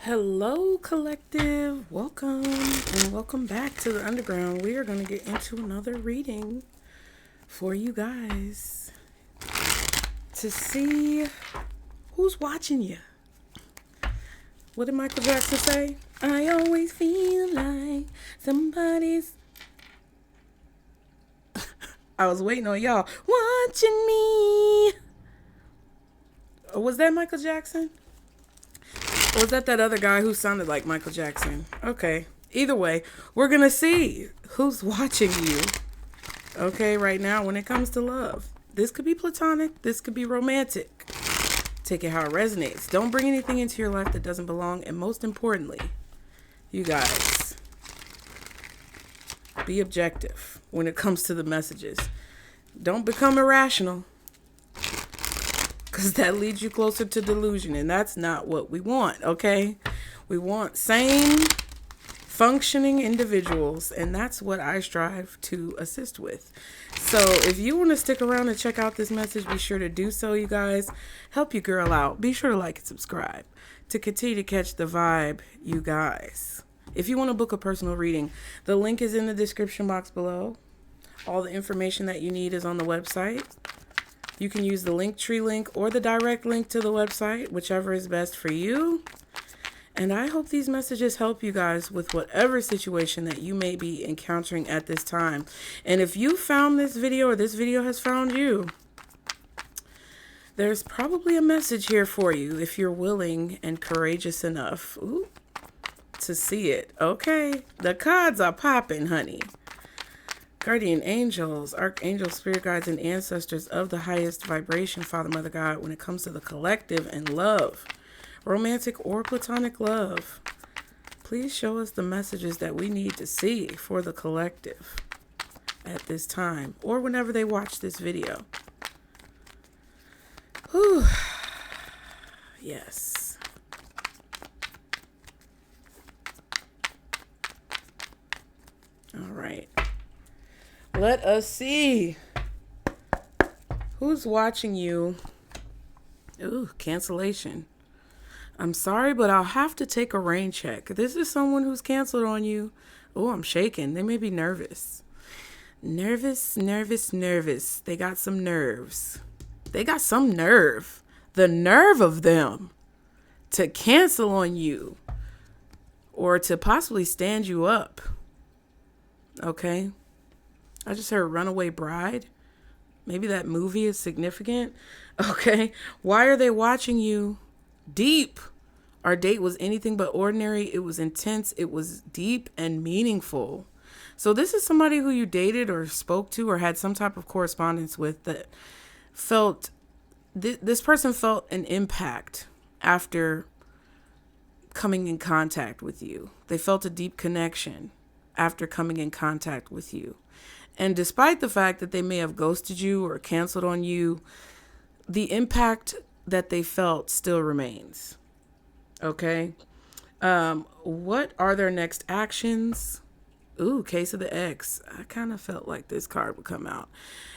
Hello, collective. Welcome and welcome back to the underground. We are going to get into another reading for you guys to see who's watching you. What did Michael Jackson say? I always feel like somebody's... I was waiting on y'all watching me. Was that Michael Jackson? Or was that other guy who sounded like Michael Jackson? Okay. Either way, we're going to see who's watching you. Okay, right now when it comes to love. This could be platonic. This could be romantic. Take it how it resonates. Don't bring anything into your life that doesn't belong. And most importantly, you guys, be objective when it comes to the messages. Don't become irrational. Because that leads you closer to delusion. And that's not what we want, okay? We want sane, functioning individuals. And that's what I strive to assist with. So if you want to stick around and check out this message, be sure to do so, you guys. Help your girl out. Be sure to like and subscribe to continue to catch the vibe, you guys. If you want to book a personal reading, the link is in the description box below. All the information that you need is on the website. You can use the LINKTREE link or the direct link to the website, whichever is best for you. And I hope these messages help you guys with whatever situation that you may be encountering at this time. And if you found this video or this video has found you, there's probably a message here for you if you're willing and courageous enough to see it. Okay, the cards are popping, honey. Guardian angels, archangels, spirit guides, and ancestors of the highest vibration, Father, Mother, God, when it comes to the collective and love, romantic or platonic love, please show us the messages that we need to see for the collective at this time or whenever they watch this video. Whew. Yes. All right. Let us see who's watching you. Ooh, cancellation. I'm sorry, but I'll have to take a rain check. This is someone who's canceled on you. Oh, I'm shaking. They may be nervous. Nervous. They got some nerves. They got some nerve. The nerve of them to cancel on you or to possibly stand you up. Okay? I just heard Runaway Bride. Maybe that movie is significant. Okay. Why are they watching you? Deep. Our date was anything but ordinary. It was intense. It was deep and meaningful. So this is somebody who you dated or spoke to or had some type of correspondence with that felt, this person felt an impact after coming in contact with you. They felt a deep connection after coming in contact with you. And despite the fact that they may have ghosted you or canceled on you, the impact that they felt still remains. Okay. What are their next actions? Ooh, Case of the X. I kind of felt like this card would come out.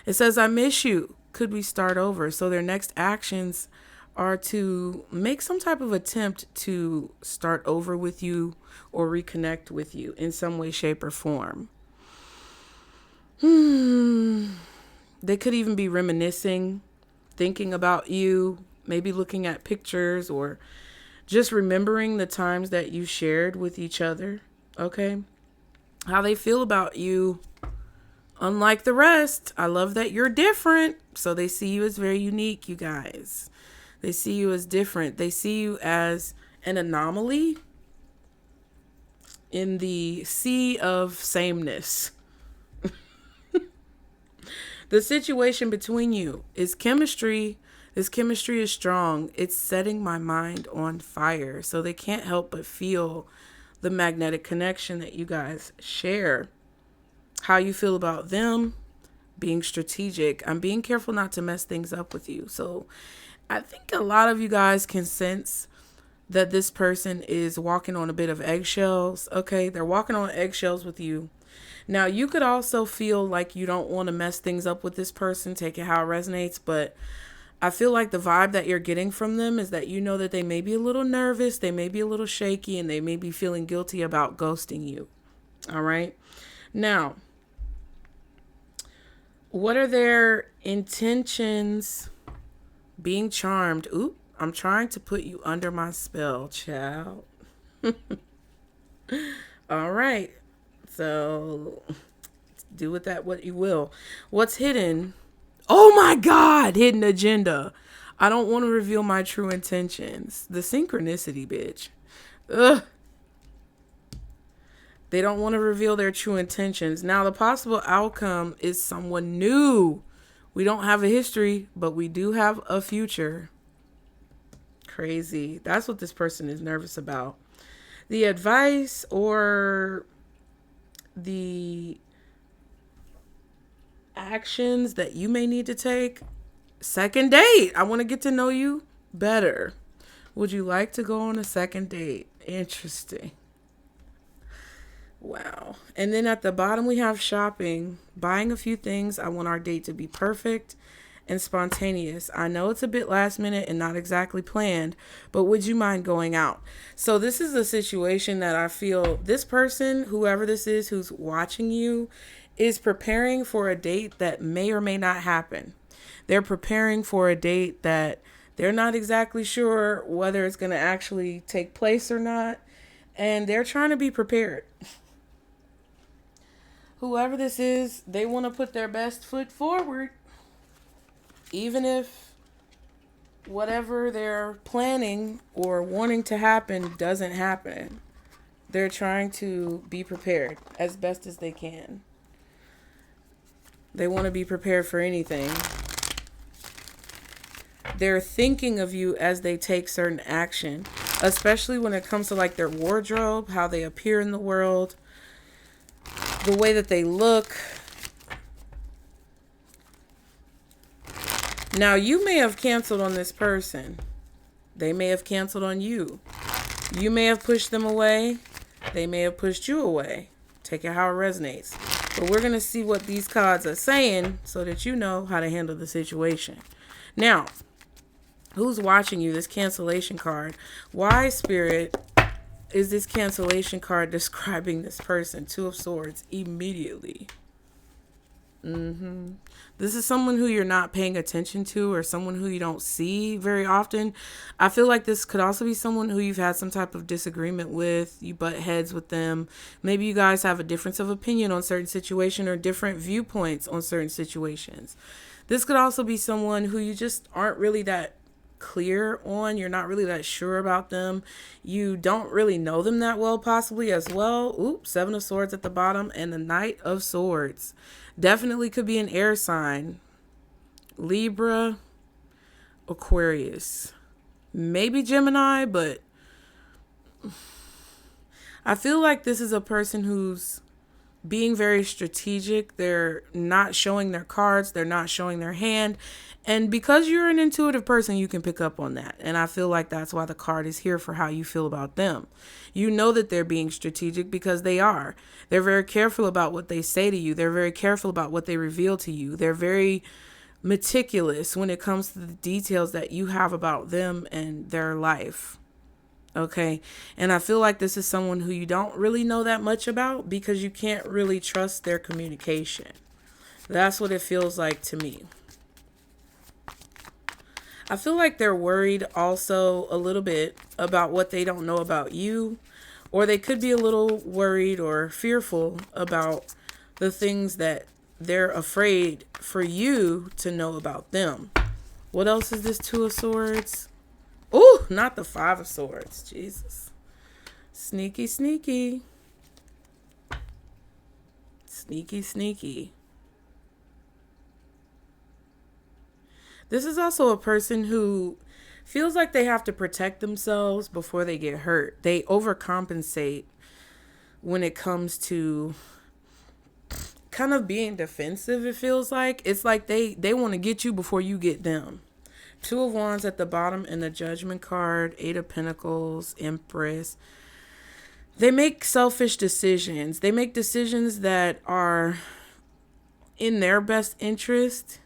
It says, I miss you. Could we start over? So their next actions are to make some type of attempt to start over with you or reconnect with you in some way, shape, or form. They could even be reminiscing, thinking about you, maybe looking at pictures or just remembering the times that you shared with each other. Okay. How they feel about you. Unlike the rest, I love that you're different. So they see you as very unique, you guys. They see you as different. They see you as an anomaly in the sea of sameness. The situation between you is chemistry. This chemistry is strong. It's setting my mind on fire. So they can't help but feel the magnetic connection that you guys share. How you feel about them, being strategic. I'm being careful not to mess things up with you. So I think a lot of you guys can sense that this person is walking on a bit of eggshells. Okay, they're walking on eggshells with you. Now, you could also feel like you don't want to mess things up with this person, take it how it resonates, but I feel like the vibe that you're getting from them is that you know that they may be a little nervous, they may be a little shaky, and they may be feeling guilty about ghosting you. All right. Now, what are their intentions? Being charmed. Oop, I'm trying to put you under my spell, child. All right. So do with that what you will. What's hidden? Oh my God, hidden agenda. I don't want to reveal my true intentions. The synchronicity, bitch. Ugh. They don't want to reveal their true intentions. Now, the possible outcome is someone new. We don't have a history, but we do have a future. Crazy. That's what this person is nervous about. The advice or the actions that you may need to take. Second date. I want to get to know you better. Would you like to go on a second date? Interesting. Wow. And then at the bottom we have shopping. Buying a few things. I want our date to be perfect and spontaneous. I know it's a bit last minute and not exactly planned, but would you mind going out? So this is a situation that I feel this person, whoever this is who's watching you, is preparing for a date that may or may not happen. They're preparing for a date that they're not exactly sure whether it's going to actually take place or not. And they're trying to be prepared. Whoever this is, they want to put their best foot forward. Even if whatever they're planning or wanting to happen doesn't happen. They're trying to be prepared as best as they can. They want to be prepared for anything. They're thinking of you as they take certain action, especially when it comes to like their wardrobe, how they appear in the world, the way that they look. Now, you may have canceled on this person. They may have canceled on you. You may have pushed them away. They may have pushed you away. Take it how it resonates. But we're going to see what these cards are saying so that you know how to handle the situation. Now, who's watching you? This cancellation card. Why, Spirit, is this cancellation card describing this person? Two of Swords immediately. This is someone who you're not paying attention to or someone who you don't see very often. I feel like this could also be someone who you've had some type of disagreement with. You butt heads with them. Maybe you guys have a difference of opinion on certain situation or different viewpoints on certain situations. This could also be someone who you just aren't really that clear on. You're not really that sure about them. You don't really know them that well, possibly as well. Oops, Seven of Swords at the bottom and the Knight of Swords. Definitely could be an air sign. Libra, Aquarius. Maybe Gemini, but I feel like this is a person who's being very strategic. They're not showing their cards. They're not showing their hand. And because you're an intuitive person, you can pick up on that. And I feel like that's why the card is here, for how you feel about them. You know that they're being strategic because they are. They're very careful about what they say to you. They're very careful about what they reveal to you. They're very meticulous when it comes to the details that you have about them and their life. Okay. And I feel like this is someone who you don't really know that much about because you can't really trust their communication. That's what it feels like to me. I feel like they're worried also a little bit about what they don't know about you, or they could be a little worried or fearful about the things that they're afraid for you to know about them. What else is this Two of Swords? Ooh, not the Five of Swords. Jesus. Sneaky, sneaky. Sneaky, sneaky. This is also a person who feels like they have to protect themselves before they get hurt. They overcompensate when it comes to kind of being defensive, it feels like. It's like they want to get you before you get them. Two of Wands at the bottom and the Judgment card, Eight of Pentacles, Empress. They make selfish decisions. They make decisions that are in their best interest.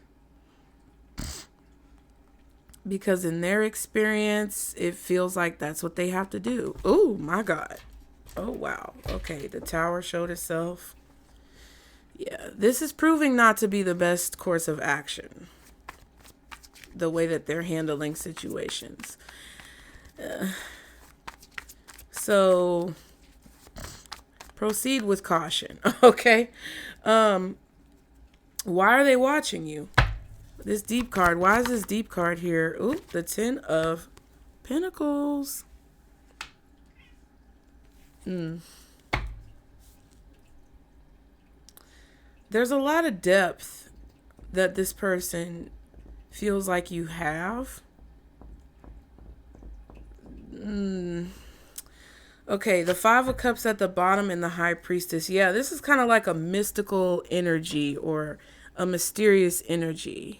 because in their experience, it feels like that's what they have to do. Oh my God. Oh, wow. Okay, the Tower showed itself. Yeah, this is proving not to be the best course of action. The way that they're handling situations. So, proceed with caution, okay? Why are they watching you? This deep card. Why is this deep card here? Ooh, the 10 of Pentacles. There's a lot of depth that this person feels like you have. Okay, the 5 of Cups at the bottom and the High Priestess. Yeah, this is kind of like a mystical energy or a mysterious energy.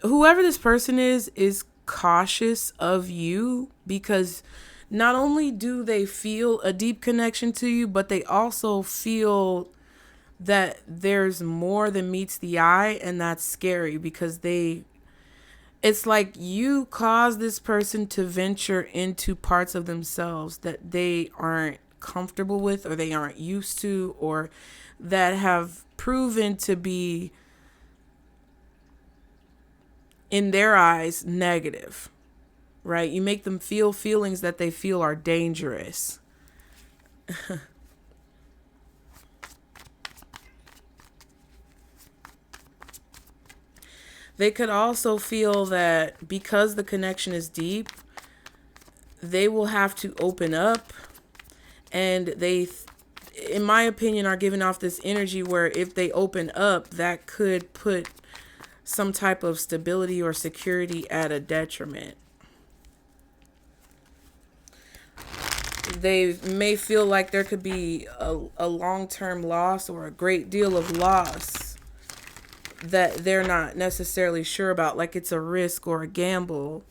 Whoever this person is cautious of you because not only do they feel a deep connection to you, but they also feel that there's more than meets the eye, and that's scary because it's like you cause this person to venture into parts of themselves that they aren't comfortable with or they aren't used to or that have proven to be, in their eyes, negative, right? You make them feel feelings that they feel are dangerous. They could also feel that because the connection is deep, they will have to open up, and they, in my opinion, are giving off this energy where if they open up, that could put some type of stability or security at a detriment. They may feel like there could be a long-term loss or a great deal of loss that they're not necessarily sure about, like it's a risk or a gamble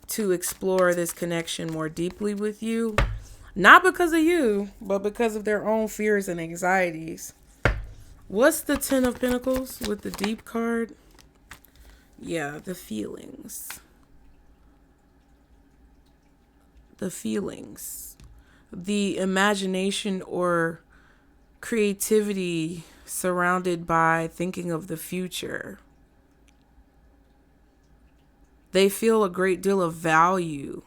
to explore this connection more deeply with you. Not because of you, but because of their own fears and anxieties. What's the 10 of Pentacles with the deep card? Yeah, the feelings. The feelings. The imagination or creativity surrounded by thinking of the future. They feel a great deal of value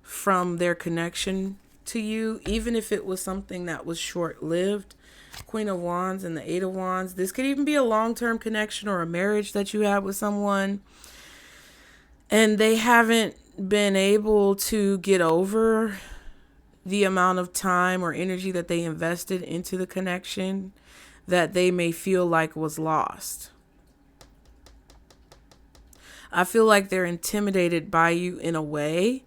from their connection to you, even if it was something that was short-lived. Queen of Wands and the 8 of Wands. This could even be a long-term connection or a marriage that you had with someone, and they haven't been able to get over the amount of time or energy that they invested into the connection that they may feel like was lost. I feel like they're intimidated by you in a way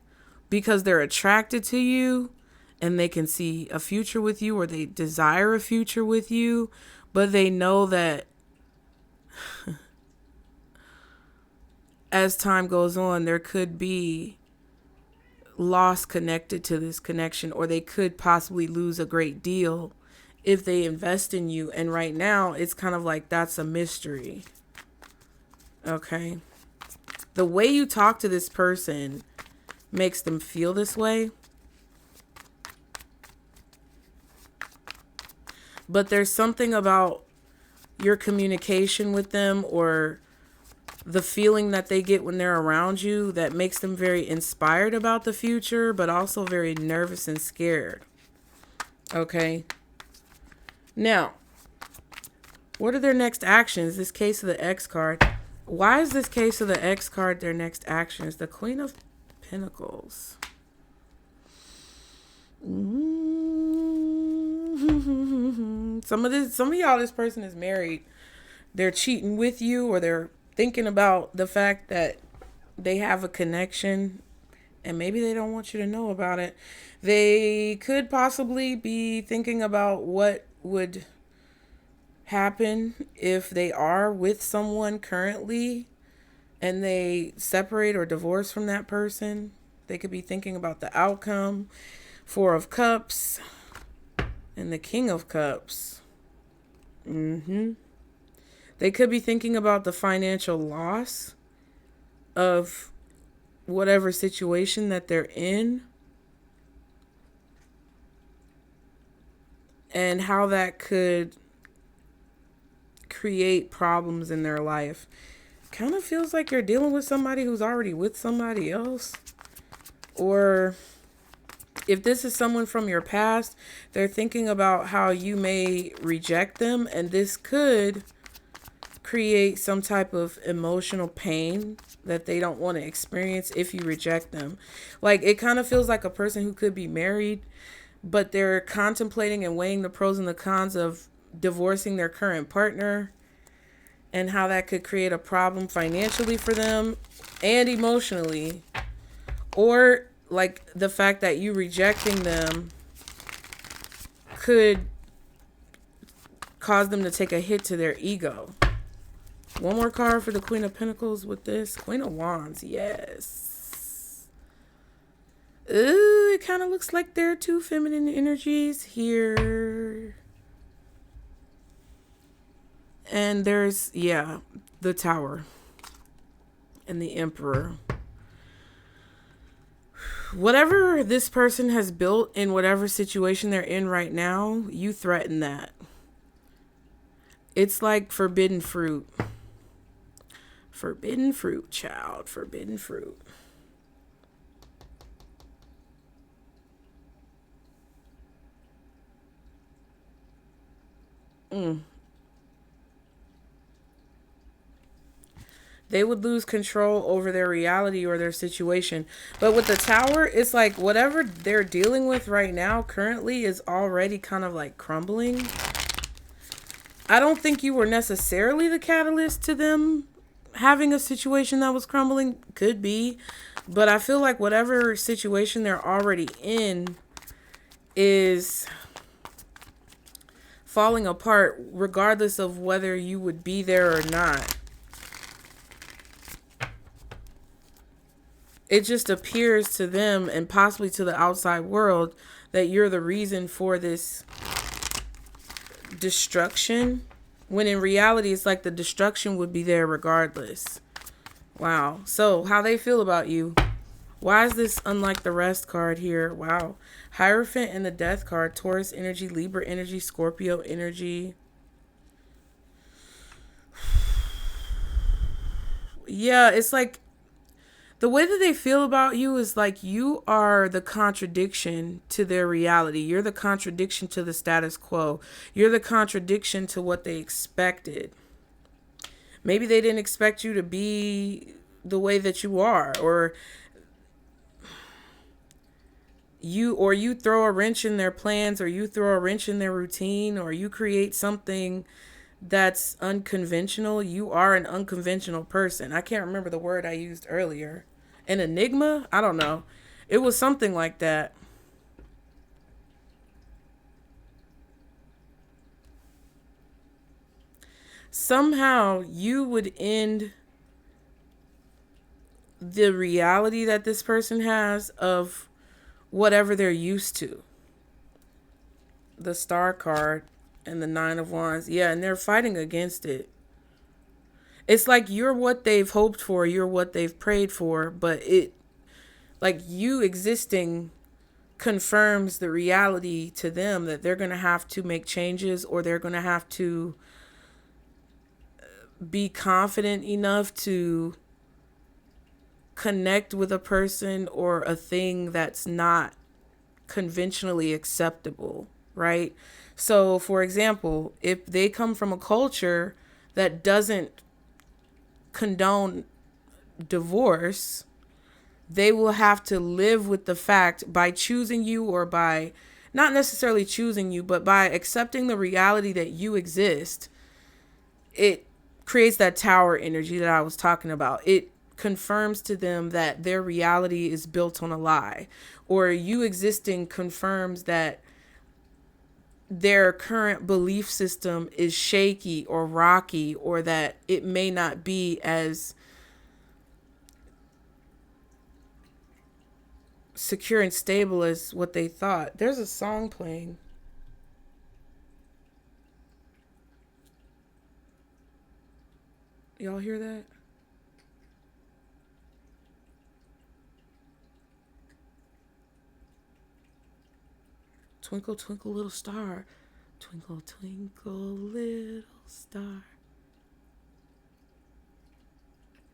because they're attracted to you and they can see a future with you or they desire a future with you, but they know that as time goes on, there could be loss connected to this connection, or they could possibly lose a great deal if they invest in you. And right now, it's kind of like that's a mystery. Okay. The way you talk to this person makes them feel this way. But there's something about your communication with them or the feeling that they get when they're around you that makes them very inspired about the future, but also very nervous and scared. Okay. Now, what are their next actions? This case of the X card. Why is this case of the X card their next actions? The Queen of Pentacles. Some of y'all, this person is married. They're cheating with you, or they're thinking about the fact that they have a connection and maybe they don't want you to know about it. They could possibly be thinking about what would happen if they are with someone currently and they separate or divorce from that person. They could be thinking about the outcome. 4 of Cups. And the King of Cups. They could be thinking about the financial loss of whatever situation that they're in, and how that could create problems in their life. Kind of feels like you're dealing with somebody who's already with somebody else. Or if this is someone from your past, they're thinking about how you may reject them, and this could create some type of emotional pain that they don't want to experience if you reject them. Like, it kind of feels like a person who could be married, but they're contemplating and weighing the pros and the cons of divorcing their current partner, and how that could create a problem financially for them and emotionally. Or like the fact that you rejecting them could cause them to take a hit to their ego. One more card for the Queen of Pentacles with this. Queen of Wands, yes. Ooh, it kind of looks like there are two feminine energies here. And there's, yeah, the Tower and the Emperor. Whatever this person has built in whatever situation they're in right now, you threaten that. It's like forbidden fruit. Forbidden fruit, child. Forbidden fruit. They would lose control over their reality or their situation. But with the Tower, it's like whatever they're dealing with right now currently is already kind of like crumbling. I don't think you were necessarily the catalyst to them having a situation that was crumbling. Could be. But I feel like whatever situation they're already in is falling apart regardless of whether you would be there or not. It just appears to them and possibly to the outside world that you're the reason for this destruction, when in reality it's like the destruction would be there regardless. Wow. So how they feel about you. Why is this unlike the rest card here? Wow. Hierophant and the Death card. Taurus energy, Libra energy, Scorpio energy. Yeah, it's like the way that they feel about you is like you are the contradiction to their reality. You're the contradiction to the status quo. You're the contradiction to what they expected. Maybe they didn't expect you to be the way that you are, or you throw a wrench in their plans, or you throw a wrench in their routine, or you create something that's unconventional. You are an unconventional person. I can't remember the word I used earlier. An enigma? I don't know. It was something like that. Somehow you would end the reality that this person has of whatever they're used to. The Star card and the Nine of Wands. Yeah, and they're fighting against it. It's like you're what they've hoped for, you're what they've prayed for, but like you existing confirms the reality to them that they're going to have to make changes, or they're going to have to be confident enough to connect with a person or a thing that's not conventionally acceptable, right? So, for example, if they come from a culture that doesn't condone divorce, they will have to live with the fact, by choosing you, or by not necessarily choosing you, but by accepting the reality that you exist. It creates that Tower energy that I was talking about. It confirms to them that their reality is built on a lie, or you existing confirms that their current belief system is shaky or rocky, or that it may not be as secure and stable as what they thought. There's a song playing. Y'all hear that? Twinkle, twinkle, little star. Twinkle, twinkle, little star.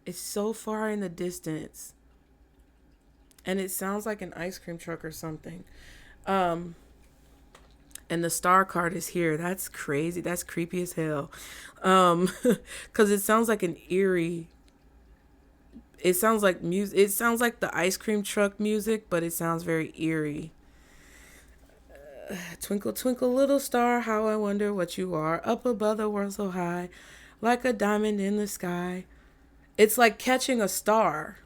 It's so far in the distance. And it sounds like an ice cream truck or something. And the star card is here. That's crazy. That's creepy as hell. Because it sounds like an eerie. It sounds like music. It sounds like the ice cream truck music, but it sounds very eerie. Twinkle, twinkle, little star, how I wonder what you are. Up above the world so high, like a diamond in the sky. It's like catching a star.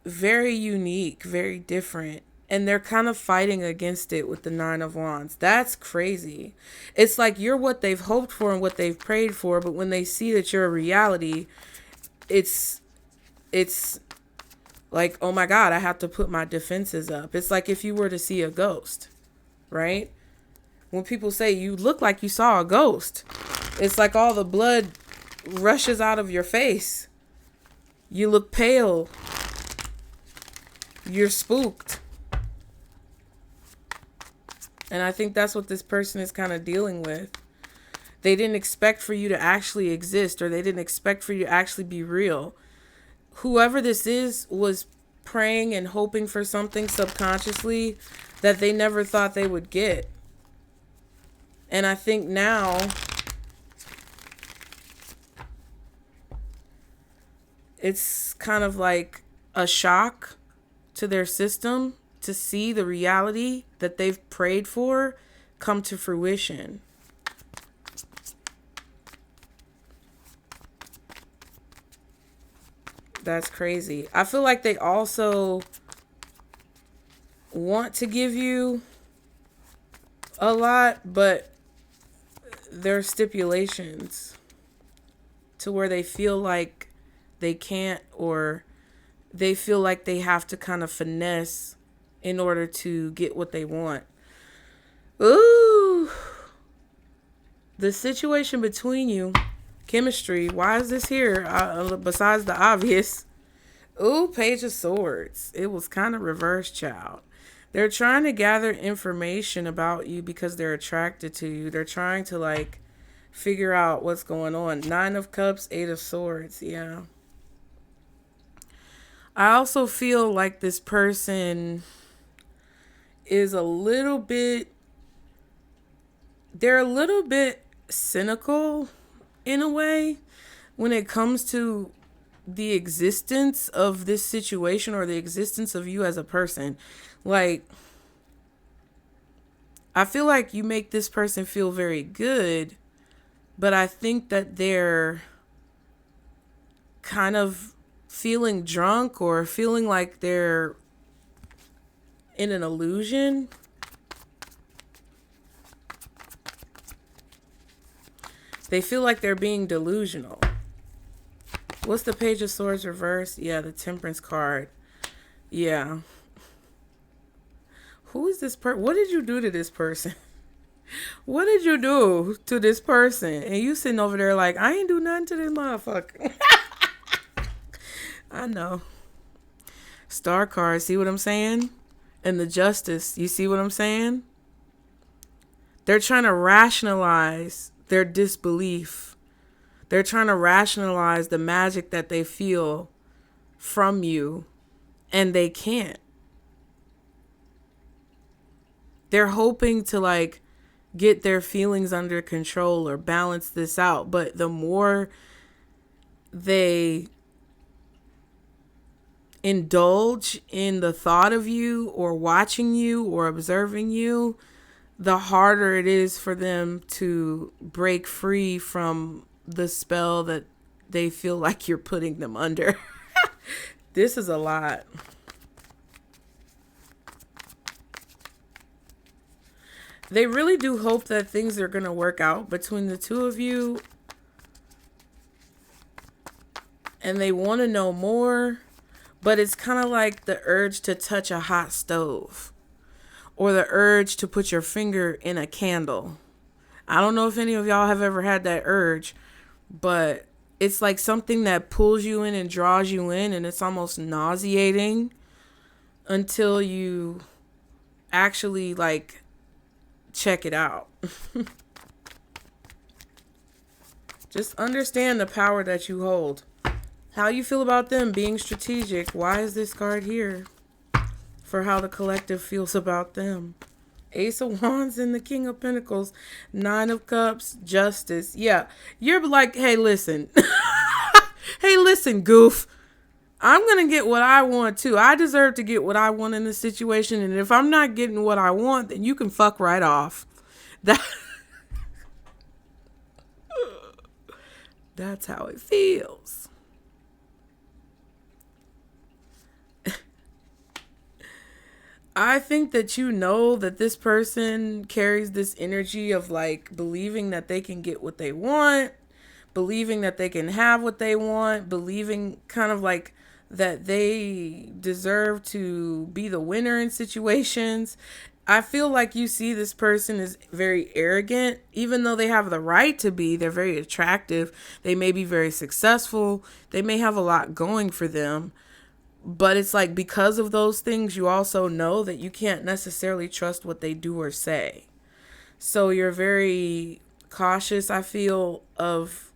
Very unique, very different. And they're kind of fighting against it with the Nine of Wands. That's crazy. It's like you're what they've hoped for and what they've prayed for, but when they see that you're a reality, it's like, oh my God, I have to put my defenses up. It's like if you were to see a ghost, right? When people say you look like you saw a ghost, it's like all the blood rushes out of your face. You look pale. You're spooked. And I think that's what this person is kind of dealing with. They didn't expect for you to actually exist, or they didn't expect for you to actually be real. Whoever this is was praying and hoping for something subconsciously that they never thought they would get. And I think now it's kind of like a shock to their system to see the reality that they've prayed for come to fruition. That's crazy. I feel like they also want to give you a lot, but there are stipulations to where they feel like they can't, or they feel like they have to kind of finesse in order to get what they want. Ooh. The situation between you, chemistry, why is this here? Besides the obvious. Ooh, Page of Swords. It was kind of reverse, child. They're trying to gather information about you because they're attracted to you. They're trying to like figure out what's going on. Nine of Cups, Eight of Swords. Yeah. I also feel like this person is they're a little bit cynical in a way when it comes to the existence of this situation or the existence of you as a person. Like, I feel like you make this person feel very good, but I think that they're kind of feeling drunk or feeling like they're in an illusion. They feel like they're being delusional. What's the Page of Swords reverse? Yeah, the Temperance card. Yeah. Who is this person? What did you do to this person? What did you do to this person? And you sitting over there like, I ain't do nothing to this motherfucker. I know. Star card, see what I'm saying? And the Justice, you see what I'm saying? They're trying to rationalize their disbelief. They're trying to rationalize the magic that they feel from you, and they can't. They're hoping to like get their feelings under control or balance this out, but the more they indulge in the thought of you or watching you or observing you, the harder it is for them to break free from the spell that they feel like you're putting them under. This is a lot. They really do hope that things are going to work out between the two of you. And they want to know more. But it's kind of like the urge to touch a hot stove. Or the urge to put your finger in a candle. I don't know if any of y'all have ever had that urge, but it's like something that pulls you in and draws you in, and it's almost nauseating until you actually like check it out. Just understand the power that you hold. How you feel about them being strategic. Why is this card here? For how the collective feels about them. Ace of Wands and the King of Pentacles. Nine of Cups. Justice. Yeah. You're like, hey, listen. Hey, listen, goof. I'm going to get what I want too. I deserve to get what I want in this situation. And if I'm not getting what I want, then you can fuck right off. That's how it feels. I think that you know that this person carries this energy of like believing that they can get what they want, believing that they can have what they want, believing kind of like that they deserve to be the winner in situations. I feel like you see this person is very arrogant, even though they have the right to be. They're very attractive. They may be very successful. They may have a lot going for them. But it's like because of those things, you also know that you can't necessarily trust what they do or say. So you're very cautious, I feel, of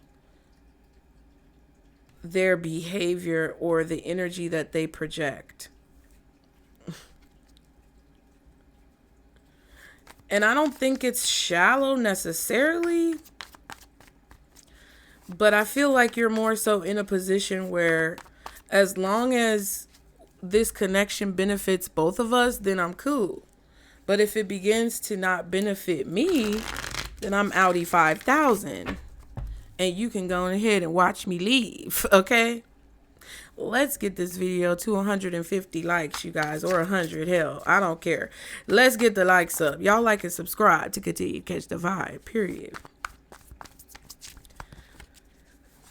their behavior or the energy that they project. And I don't think it's shallow necessarily, but I feel like you're more so in a position where as long as this connection benefits both of us, then I'm cool. But if it begins to not benefit me, then I'm outie 5,000. And you can go ahead and watch me leave, okay? Let's get this video to 150 likes, you guys, or 100. Hell, I don't care. Let's get the likes up. Y'all like and subscribe to continue to catch the vibe, period.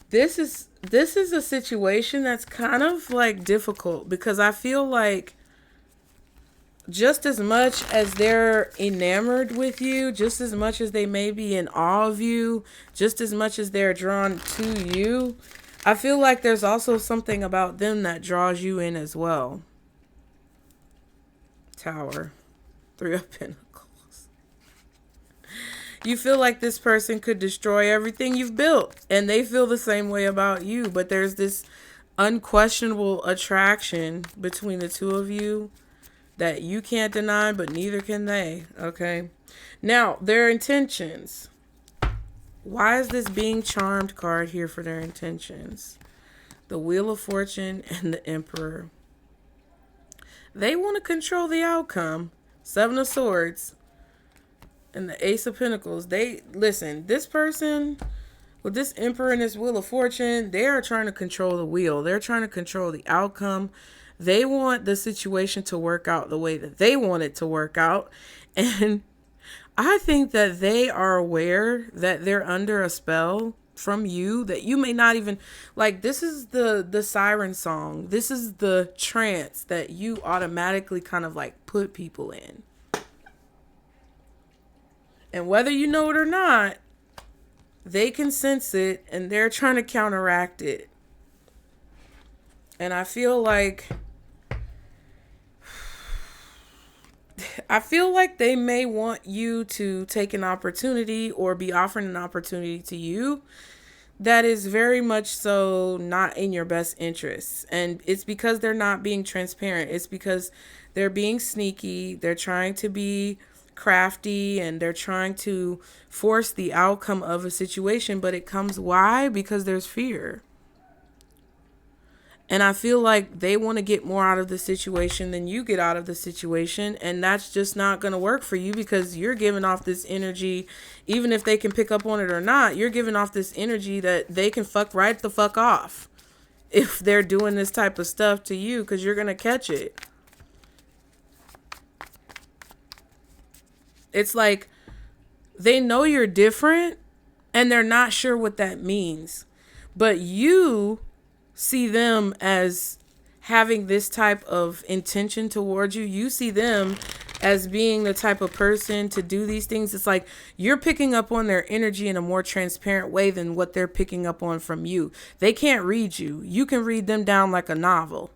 This is a situation that's kind of like difficult because I feel like just as much as they're enamored with you, just as much as they may be in awe of you, just as much as they're drawn to you, I feel like there's also something about them that draws you in as well. Tower. 3 of Pentacles. You feel like this person could destroy everything you've built, and they feel the same way about you, but there's this unquestionable attraction between the two of you that you can't deny, but neither can they, okay? Now, their intentions. Why is this being charmed card here for their intentions? The Wheel of Fortune and the Emperor. They want to control the outcome. 7 of Swords and the Ace of Pentacles. Listen, this person with this Emperor and this Wheel of Fortune, they are trying to control the wheel. They're trying to control the outcome. They want the situation to work out the way that they want it to work out. And I think that they are aware that they're under a spell from you that you may not even like. This is the siren song. This is the trance that you automatically kind of like put people in. And whether you know it or not, they can sense it and they're trying to counteract it. And I feel like they may want you to take an opportunity or be offering an opportunity to you that is very much so not in your best interests. And it's because they're not being transparent. It's because they're being sneaky. They're trying to be crafty and they're trying to force the outcome of a situation. But it comes why? Because there's fear. And I feel like they want to get more out of the situation than you get out of the situation. And that's just not going to work for you because you're giving off this energy, even if they can pick up on it or not, you're giving off this energy that they can fuck right the fuck off if they're doing this type of stuff to you because you're going to catch it. It's like they know you're different and they're not sure what that means. But you see them as having this type of intention towards you. You see them as being the type of person to do these things. It's like you're picking up on their energy in a more transparent way than what they're picking up on from you. They can't read you. You can read them down like a novel.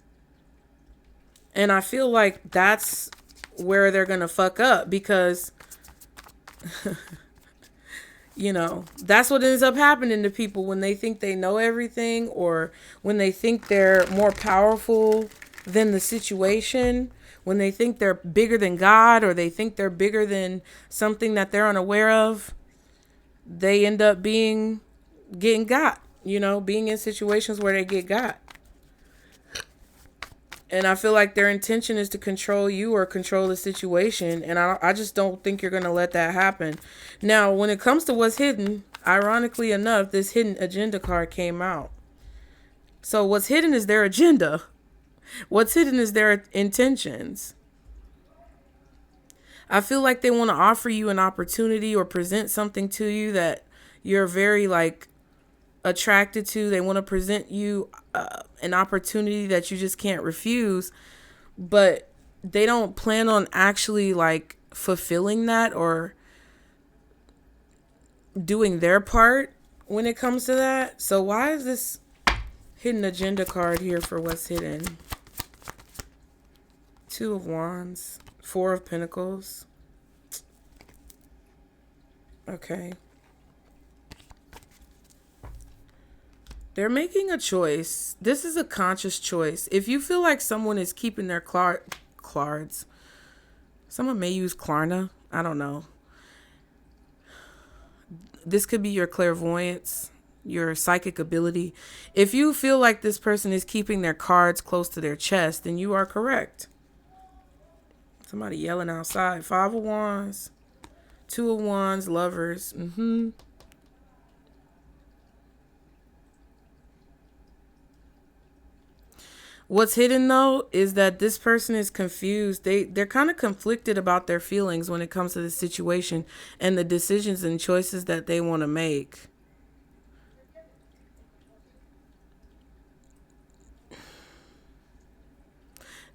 And I feel like that's where they're going to fuck up because, you know, that's what ends up happening to people when they think they know everything, or when they think they're more powerful than the situation, when they think they're bigger than God, or they think they're bigger than something that they're unaware of. They end up getting got, you know, being in situations where they get got. And I feel like their intention is to control you or control the situation. And I just don't think you're going to let that happen. Now, when it comes to what's hidden, ironically enough, this hidden agenda card came out. So what's hidden is their agenda. What's hidden is their intentions. I feel like they want to offer you an opportunity or present something to you that you're very attracted to. They want to present you an opportunity that you just can't refuse, but they don't plan on actually fulfilling that or doing their part when it comes to that. So why is this hidden agenda card here for what's hidden? 2 of Wands, 4 of Pentacles. Okay. They're making a choice. This is a conscious choice. If you feel like someone is keeping their cards, someone may use Klarna. I don't know. This could be your clairvoyance, your psychic ability. If you feel like this person is keeping their cards close to their chest, then you are correct. Somebody yelling outside. 5 of Wands, 2 of Wands, Lovers. What's hidden, though, is that this person is confused. They're kind of conflicted about their feelings when it comes to the situation and the decisions and choices that they want to make.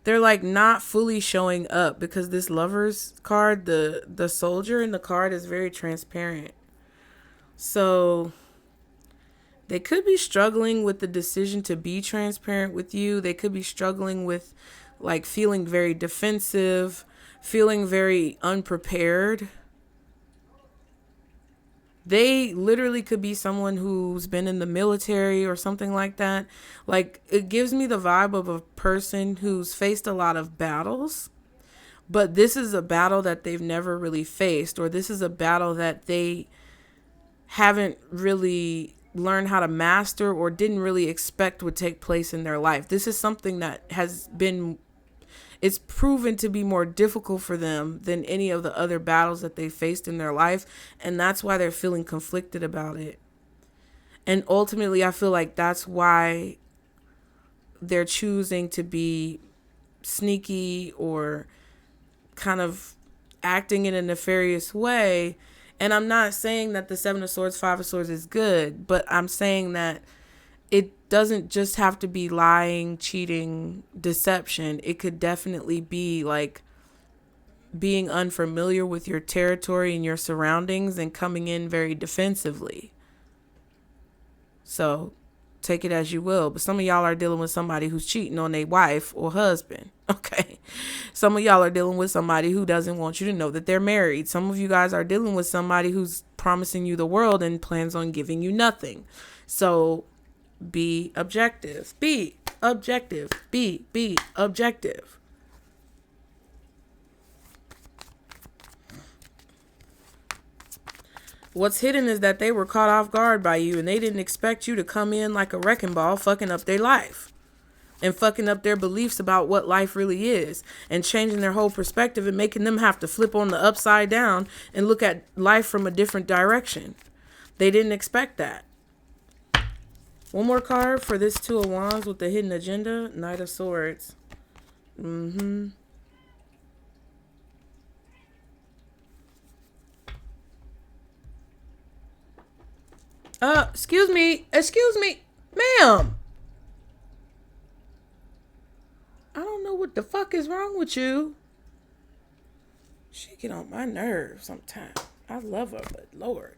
They're not fully showing up because this Lovers card, the soldier in the card, is very transparent. So they could be struggling with the decision to be transparent with you. They could be struggling with feeling very defensive, feeling very unprepared. They literally could be someone who's been in the military or something like that. It gives me the vibe of a person who's faced a lot of battles, but this is a battle that they've never really faced, or this is a battle that they haven't really learn how to master or didn't really expect would take place in their life. This is something that it's proven to be more difficult for them than any of the other battles that they faced in their life. And that's why they're feeling conflicted about it. And ultimately, I feel like that's why they're choosing to be sneaky or kind of acting in a nefarious way. And I'm not saying that the 7 of Swords, 5 of Swords is good, but I'm saying that it doesn't just have to be lying, cheating, deception. It could definitely be being unfamiliar with your territory and your surroundings and coming in very defensively. So take it as you will. But some of y'all are dealing with somebody who's cheating on their wife or husband. Okay. Some of y'all are dealing with somebody who doesn't want you to know that they're married. Some of you guys are dealing with somebody who's promising you the world and plans on giving you nothing. So be objective. Be objective. Be objective. What's hidden is that they were caught off guard by you and they didn't expect you to come in like a wrecking ball, fucking up their life and fucking up their beliefs about what life really is and changing their whole perspective and making them have to flip on the upside down and look at life from a different direction. They didn't expect that. One more card for this 2 of Wands with the hidden agenda. Knight of Swords. Excuse me, ma'am. I don't know what the fuck is wrong with you. She get on my nerves sometimes. I love her, but Lord.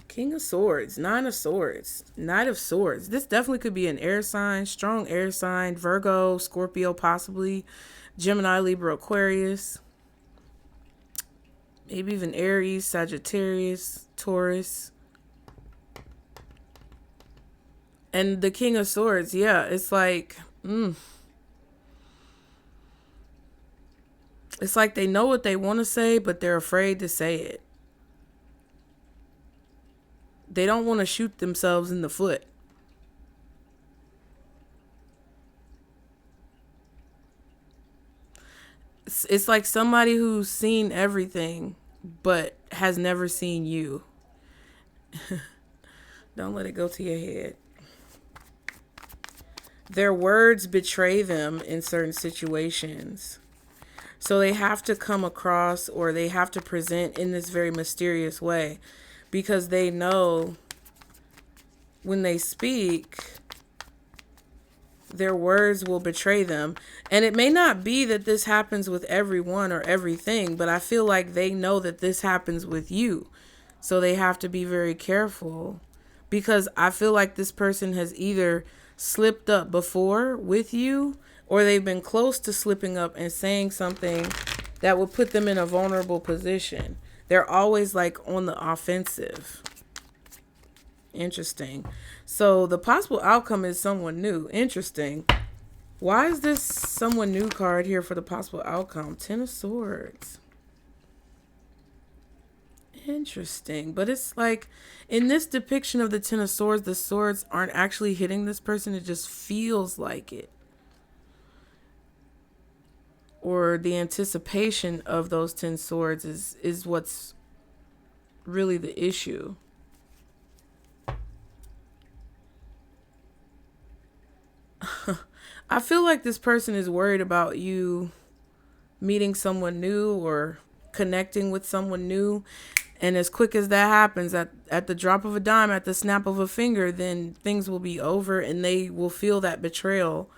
King of Swords, Nine of Swords, Knight of Swords. This definitely could be an air sign, strong air sign, Virgo, Scorpio possibly, Gemini, Libra, Aquarius. Maybe even Aries, Sagittarius, Taurus. And the King of Swords, yeah, it's like, it's like they know what they want to say, but they're afraid to say it. They don't want to shoot themselves in the foot. It's like somebody who's seen everything, but has never seen you. Don't let it go to your head. Their words betray them in certain situations. So they have to come across, or they have to present in this very mysterious way, because they know when they speak, their words will betray them. And it may not be that this happens with everyone or everything, but I feel like they know that this happens with you. So they have to be very careful, because I feel like this person has either slipped up before with you, or they've been close to slipping up and saying something that would put them in a vulnerable position. They're always like on the offensive. Interesting. So the possible outcome is someone new. Interesting. Why is this someone new card here for the possible outcome? Ten of Swords. Interesting. But it's like, in this depiction of the Ten of Swords, the swords aren't actually hitting this person. It just feels like it. Or the anticipation of those 10 swords is what's really the issue. I feel like this person is worried about you meeting someone new or connecting with someone new. And as quick as that happens, at the drop of a dime, at the snap of a finger, then things will be over and they will feel that betrayal.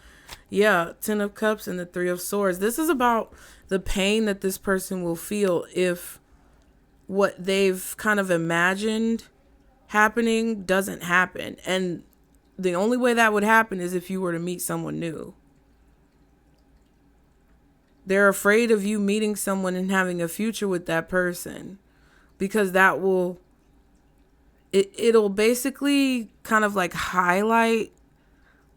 Yeah, Ten of Cups and the Three of Swords. This is about the pain that this person will feel if what they've kind of imagined happening doesn't happen. And the only way that would happen is if you were to meet someone new. They're afraid of you meeting someone and having a future with that person, because that will, it'll basically kind of like highlight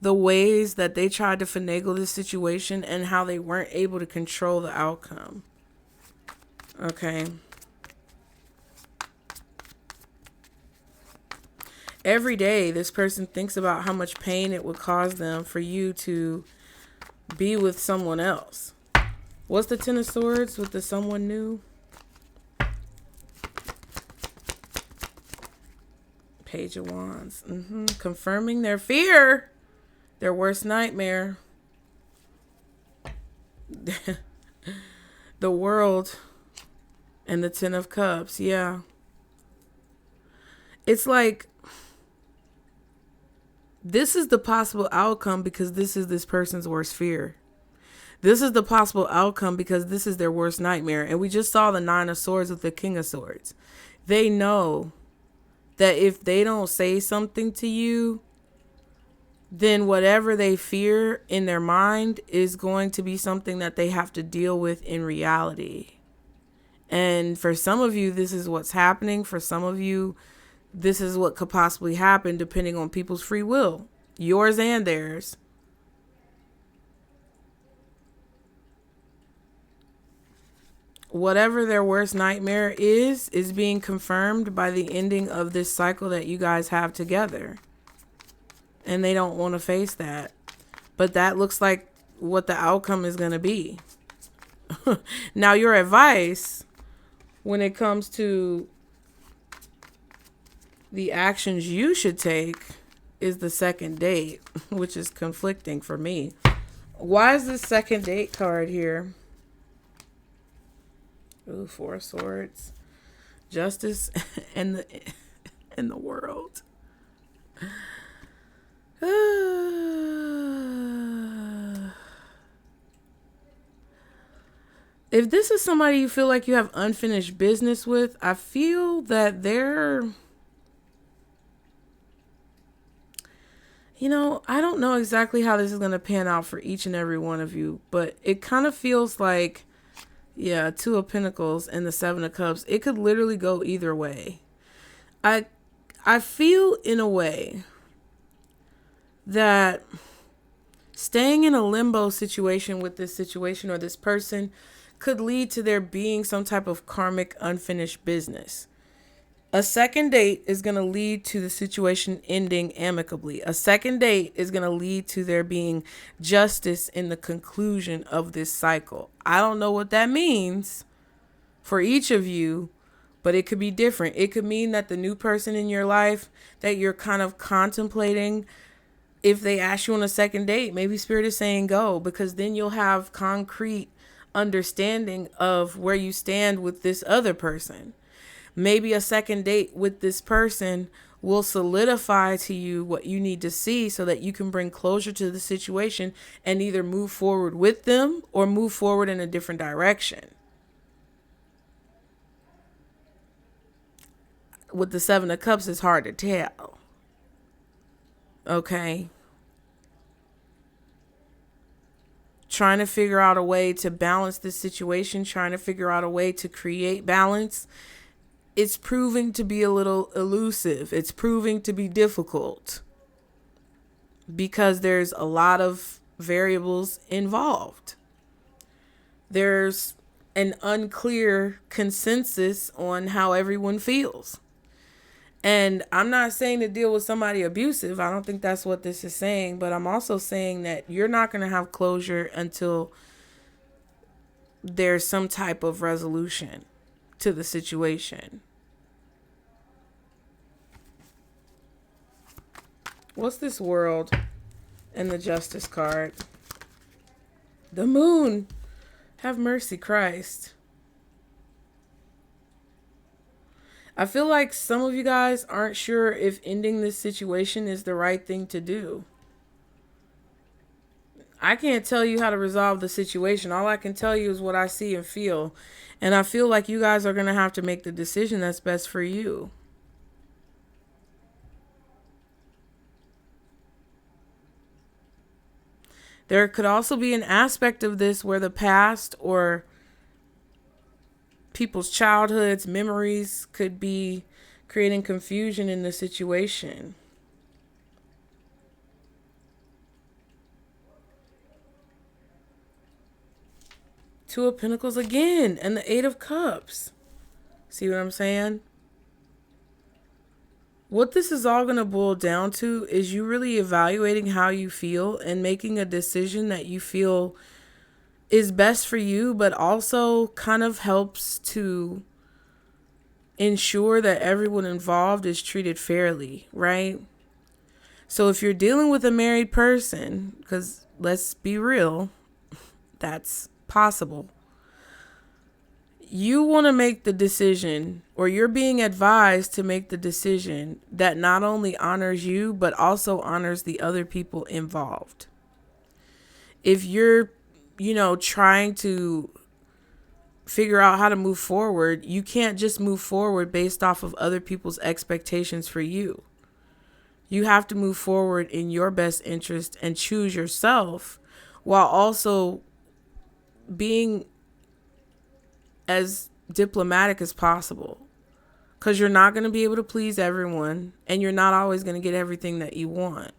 the ways that they tried to finagle this situation and how they weren't able to control the outcome. Okay. Every day, this person thinks about how much pain it would cause them for you to be with someone else. What's the Ten of Swords with the someone new? Page of Wands. Confirming their fear. Their worst nightmare. The World and the Ten of Cups. Yeah. It's like, this is the possible outcome because this is this person's worst fear. This is the possible outcome because this is their worst nightmare. And we just saw the Nine of Swords with the King of Swords. They know that if they don't say something to you, then whatever they fear in their mind is going to be something that they have to deal with in reality. And for some of you, this is what's happening. For some of you, this is what could possibly happen depending on people's free will, yours and theirs. Whatever their worst nightmare is being confirmed by the ending of this cycle that you guys have together. And they don't want to face that. But that looks like what the outcome is going to be. Now, your advice when it comes to the actions you should take is the second date, which is conflicting for me. Why is this second date card here? Ooh, Four of Swords. Justice and the World. If this is somebody you feel like you have unfinished business with, I feel that they're, I don't know exactly how this is going to pan out for each and every one of you, but it kind of feels like, yeah, Two of Pentacles and the Seven of Cups. It could literally go either way. I feel in a way that staying in a limbo situation with this situation or this person could lead to there being some type of karmic unfinished business. A second date is going to lead to the situation ending amicably. A second date is going to lead to there being justice in the conclusion of this cycle. I don't know what that means for each of you, but it could be different. It could mean that the new person in your life that you're kind of contemplating, if they ask you on a second date, maybe Spirit is saying go, because then you'll have concrete understanding of where you stand with this other person. Maybe a second date with this person will solidify to you what you need to see so that you can bring closure to the situation and either move forward with them or move forward in a different direction. With the Seven of Cups, it's hard to tell. Okay. Trying to figure out a way to balance this situation, trying to figure out a way to create balance. It's proving to be a little elusive. It's proving to be difficult because there's a lot of variables involved. There's an unclear consensus on how everyone feels. And I'm not saying to deal with somebody abusive. I don't think that's what this is saying. But I'm also saying that you're not going to have closure until there's some type of resolution to the situation. What's this World and the Justice card? The Moon. Have mercy, Christ. I feel like some of you guys aren't sure if ending this situation is the right thing to do. I can't tell you how to resolve the situation. All I can tell you is what I see and feel. And I feel like you guys are going to have to make the decision that's best for you. There could also be an aspect of this where the past or people's childhoods, memories could be creating confusion in the situation. Two of Pentacles again and the Eight of Cups. See what I'm saying? What this is all going to boil down to is you really evaluating how you feel and making a decision that you feel is best for you, but also kind of helps to ensure that everyone involved is treated fairly, right? So if you're dealing with a married person, because let's be real, that's possible. You want to make the decision, or you're being advised to make the decision that not only honors you, but also honors the other people involved. If you're trying to figure out how to move forward, you can't just move forward based off of other people's expectations for you. You have to move forward in your best interest and choose yourself while also being as diplomatic as possible. Because you're not going to be able to please everyone, and you're not always going to get everything that you want.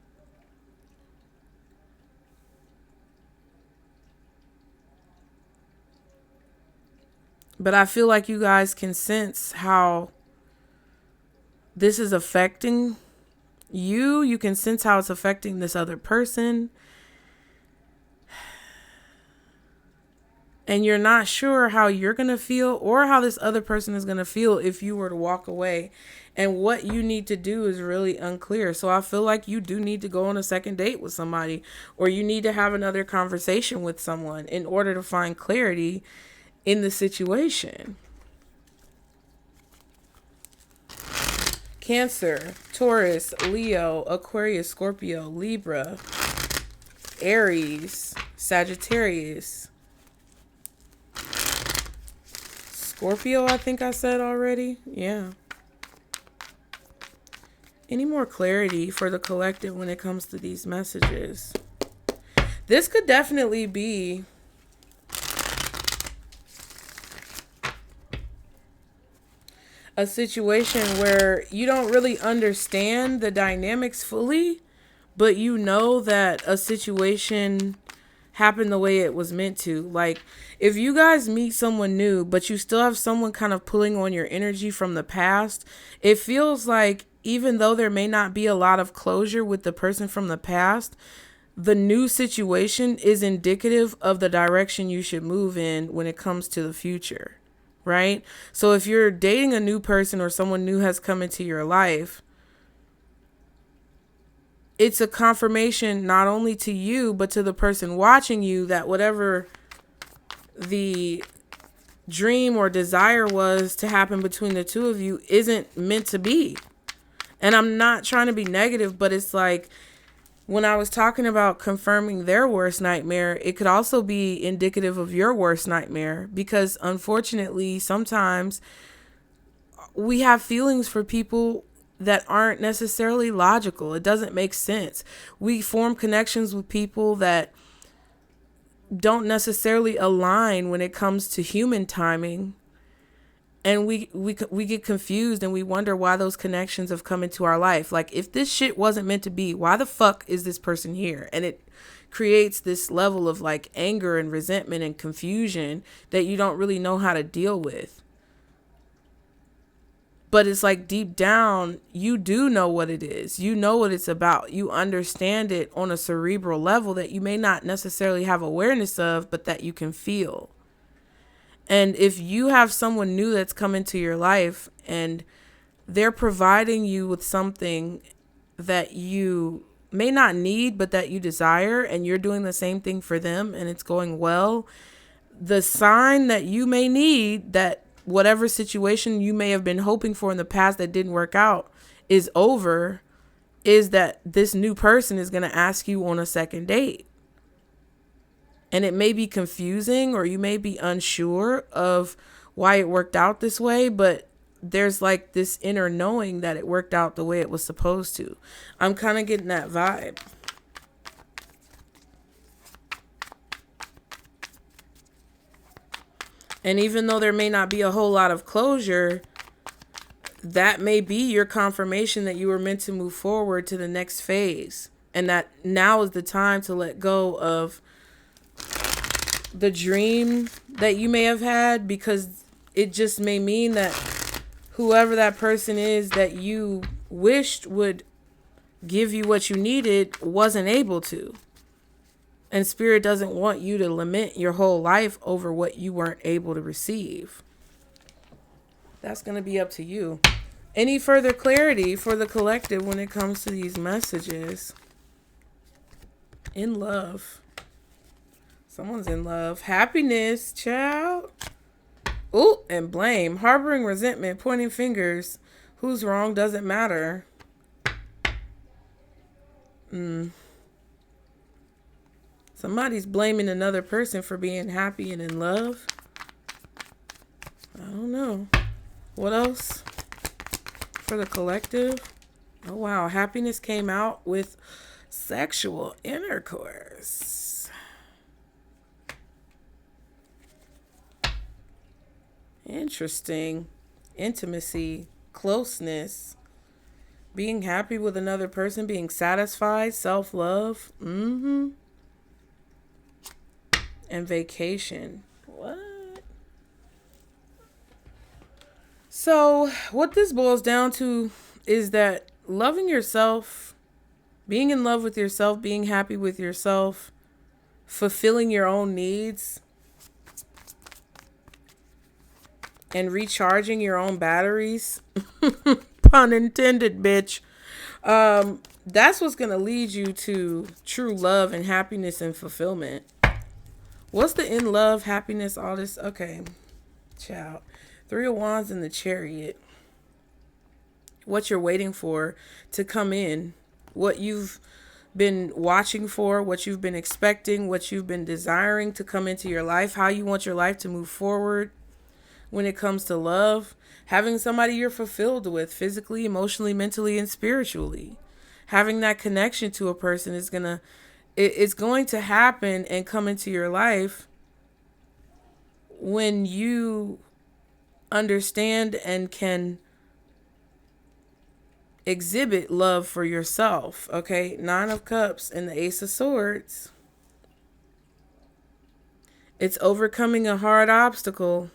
But I feel like you guys can sense how this is affecting you. You can sense how it's affecting this other person. And you're not sure how you're going to feel or how this other person is going to feel if you were to walk away. And what you need to do is really unclear. So I feel like you do need to go on a second date with somebody, or you need to have another conversation with someone in order to find clarity in the situation. Cancer, Taurus, Leo, Aquarius, Scorpio, Libra, Aries, Sagittarius, Scorpio, I think I said already. Yeah. Any more clarity for the collective when it comes to these messages? This could definitely be a situation where you don't really understand the dynamics fully, but you know that a situation happened the way it was meant to. Like, if you guys meet someone new, but you still have someone kind of pulling on your energy from the past, it feels like even though there may not be a lot of closure with the person from the past, the new situation is indicative of the direction you should move in when it comes to the future, right? So if you're dating a new person or someone new has come into your life, it's a confirmation not only to you, but to the person watching you that whatever the dream or desire was to happen between the two of you isn't meant to be. And I'm not trying to be negative, but it's like when I was talking about confirming their worst nightmare, it could also be indicative of your worst nightmare, because unfortunately, sometimes we have feelings for people that aren't necessarily logical. It doesn't make sense. We form connections with people that don't necessarily align when it comes to human timing. And we get confused and we wonder why those connections have come into our life. Like, if this shit wasn't meant to be, why the fuck is this person here? And it creates this level of like anger and resentment and confusion that you don't really know how to deal with. But it's like deep down, you do know what it is. You know what it's about. You understand it on a cerebral level that you may not necessarily have awareness of, but that you can feel. And if you have someone new that's come into your life and they're providing you with something that you may not need, but that you desire, and you're doing the same thing for them and it's going well, the sign that you may need that whatever situation you may have been hoping for in the past that didn't work out is over, is that this new person is going to ask you on a second date. And it may be confusing, or you may be unsure of why it worked out this way, but there's like this inner knowing that it worked out the way it was supposed to. I'm kind of getting that vibe. And even though there may not be a whole lot of closure, that may be your confirmation that you were meant to move forward to the next phase. And that now is the time to let go of the dream that you may have had, because it just may mean that whoever that person is that you wished would give you what you needed wasn't able to. And Spirit doesn't want you to lament your whole life over what you weren't able to receive. That's going to be up to you. Any further clarity for the collective when it comes to these messages? In love. Someone's in love. Happiness, child. Ooh, and blame. Harboring resentment, pointing fingers. Who's wrong doesn't matter. Somebody's blaming another person for being happy and in love. I don't know. What else for the collective? Oh, wow. Happiness came out with sexual intercourse. Interesting. Intimacy, closeness, being happy with another person, being satisfied, self-love. And vacation. What? So what this boils down to is that loving yourself, being in love with yourself, being happy with yourself, fulfilling your own needs, and recharging your own batteries, pun intended, bitch. That's what's going to lead you to true love and happiness and fulfillment. What's the in love, happiness, all this? Okay, child. 3 of Wands in the Chariot. What you're waiting for to come in. What you've been watching for, what you've been expecting, what you've been desiring to come into your life, how you want your life to move forward. when it comes to love, having somebody you're fulfilled with physically, emotionally, mentally, and spiritually. Having that connection to a person is it's going to happen and come into your life when you understand and can exhibit love for yourself. Okay, 9 of Cups and the Ace of Swords. It's overcoming a hard obstacle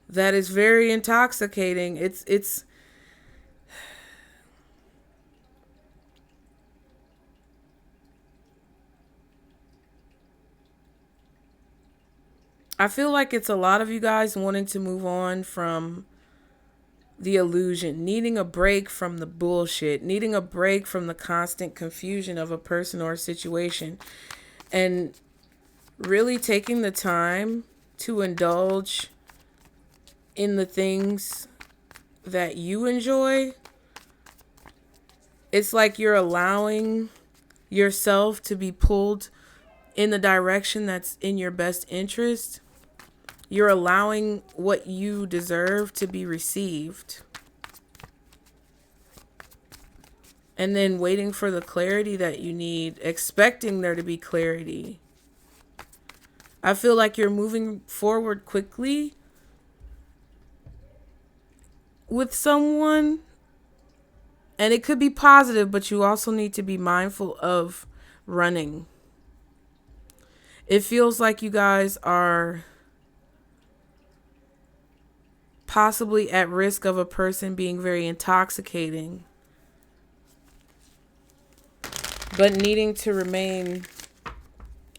that is very intoxicating. It's I feel like it's a lot of you guys wanting to move on from the illusion, needing a break from the bullshit, needing a break from the constant confusion of a person or a situation, and really taking the time to indulge in the things that you enjoy. It's like you're allowing yourself to be pulled in the direction that's in your best interest. You're allowing what you deserve to be received. And then waiting for the clarity that you need, expecting there to be clarity. I feel like you're moving forward quickly with someone. And it could be positive, but you also need to be mindful of running. It feels like you guys are possibly at risk of a person being very intoxicating, but needing to remain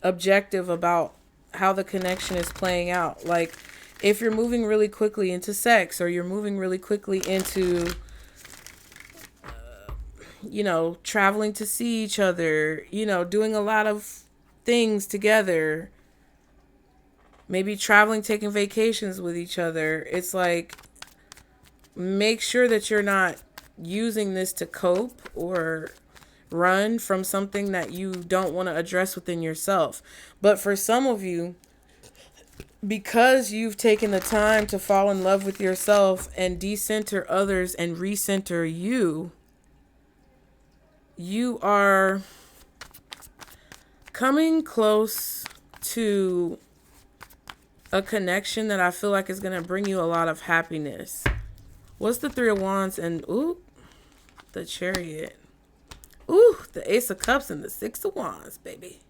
objective about how the connection is playing out. Like, if you're moving really quickly into sex, or you're moving really quickly into, traveling to see each other, doing a lot of things together, maybe traveling, taking vacations with each other. It's like, make sure that you're not using this to cope or run from something that you don't want to address within yourself. But for some of you, because you've taken the time to fall in love with yourself and decenter others and recenter you, you are coming close to a connection that I feel like is going to bring you a lot of happiness. What's the 3 of Wands and, the Chariot. The Ace of Cups and the 6 of Wands, baby.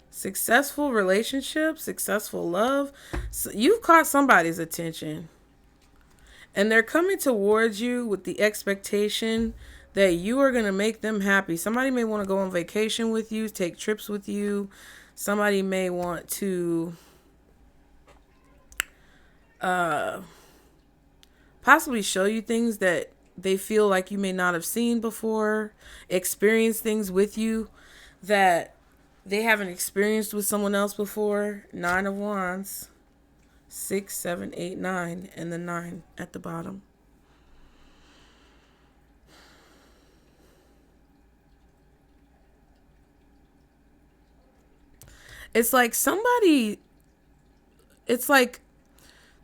Successful relationship, successful love. So you've caught somebody's attention. And they're coming towards you with the expectation that you are going to make them happy. Somebody may want to go on vacation with you, take trips with you. Somebody may want to possibly show you things that they feel like you may not have seen before, experience things with you that they haven't experienced with someone else before. 9 of Wands, 6, 7, 8, 9, and the 9 at the bottom. It's like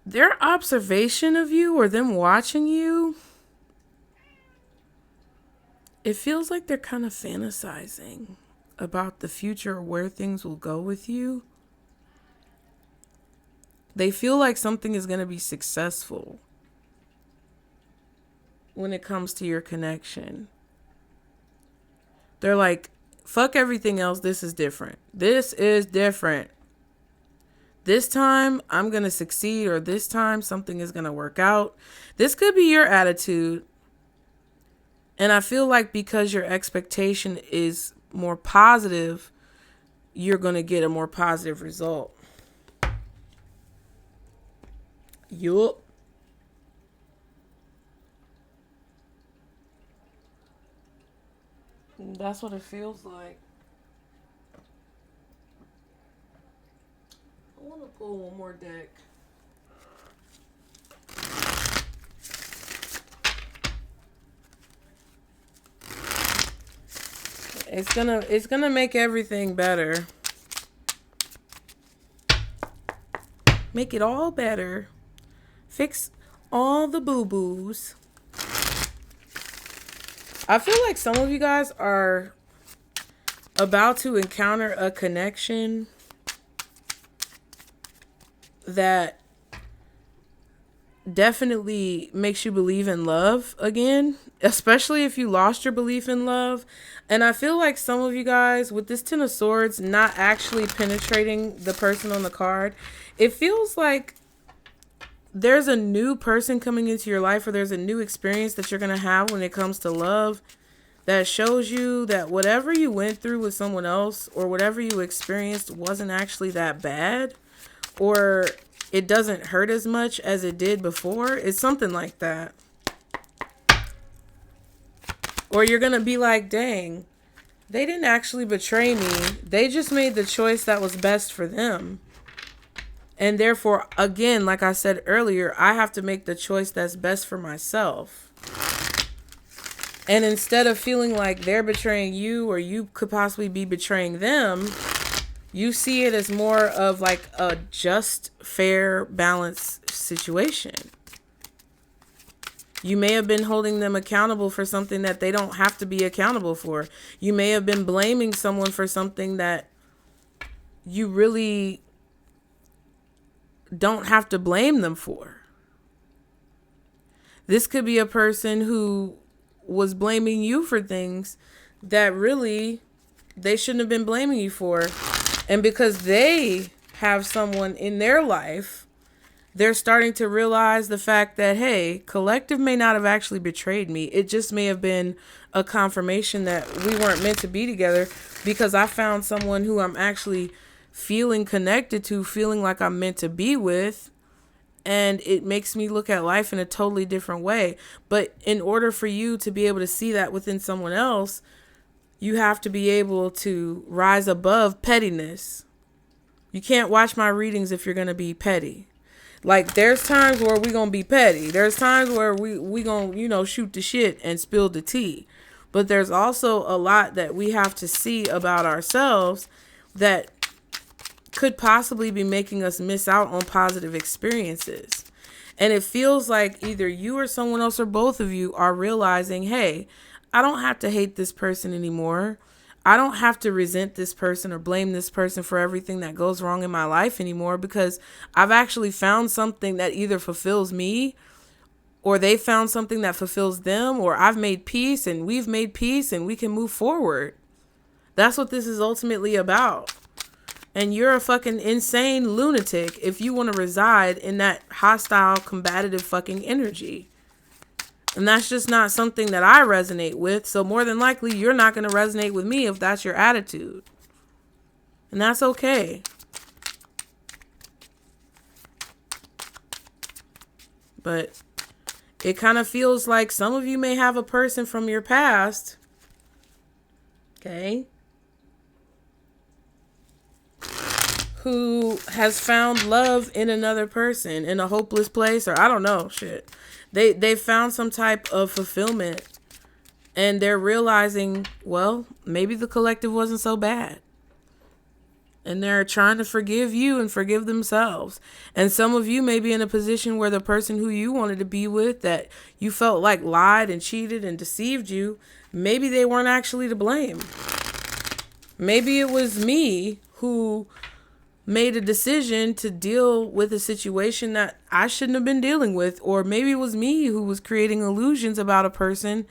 their observation of you or them watching you, it feels like they're kind of fantasizing about the future or where things will go with you. They feel like something is going to be successful when it comes to your connection. They're like, fuck everything else. This is different. This is different. This time I'm going to succeed, or this time something is going to work out. This could be your attitude. And I feel like because your expectation is more positive, you're going to get a more positive result. Yup. That's what it feels like. I want to pull one more deck. It's gonna make everything better. Make it all better. Fix all the boo-boos. I feel like some of you guys are about to encounter a connection that definitely makes you believe in love again, especially if you lost your belief in love. And I feel like some of you guys, with this Ten of Swords not actually penetrating the person on the card, it feels like there's a new person coming into your life, or there's a new experience that you're going to have when it comes to love that shows you that whatever you went through with someone else or whatever you experienced wasn't actually that bad, or it doesn't hurt as much as it did before. It's something like that. Or you're going to be like, dang, they didn't actually betray me. They just made the choice that was best for them. And therefore, again, like I said earlier, I have to make the choice that's best for myself. And instead of feeling like they're betraying you or you could possibly be betraying them, you see it as more of like a just, fair, balanced situation. You may have been holding them accountable for something that they don't have to be accountable for. You may have been blaming someone for something that you really don't have to blame them for. This could be a person who was blaming you for things that really they shouldn't have been blaming you for. And because they have someone in their life, they're starting to realize the fact that, hey, collective may not have actually betrayed me. It just may have been a confirmation that we weren't meant to be together, because I found someone who I'm actually feeling connected to, feeling like I'm meant to be with. And it makes me look at life in a totally different way. But in order for you to be able to see that within someone else, you have to be able to rise above pettiness. You can't watch my readings if you're going to be petty. Like, there's times where we going to be petty. There's times where we going to, shoot the shit and spill the tea. But there's also a lot that we have to see about ourselves that could possibly be making us miss out on positive experiences. And it feels like either you or someone else or both of you are realizing, hey, I don't have to hate this person anymore. I don't have to resent this person or blame this person for everything that goes wrong in my life anymore, because I've actually found something that either fulfills me, or they found something that fulfills them, or I've made peace and we've made peace and we can move forward. That's what this is ultimately about. And you're a fucking insane lunatic if you want to reside in that hostile, combative fucking energy. And that's just not something that I resonate with. So more than likely, you're not going to resonate with me if that's your attitude. And that's okay. But it kind of feels like some of you may have a person from your past, okay, who has found love in another person in a hopeless place, or I don't know, shit. They found some type of fulfillment, and they're realizing, well, maybe the collective wasn't so bad. And they're trying to forgive you and forgive themselves. And some of you may be in a position where the person who you wanted to be with, that you felt like lied and cheated and deceived you, maybe they weren't actually to blame. Maybe it was me who made a decision to deal with a situation that I shouldn't have been dealing with. Or maybe it was me who was creating illusions about a person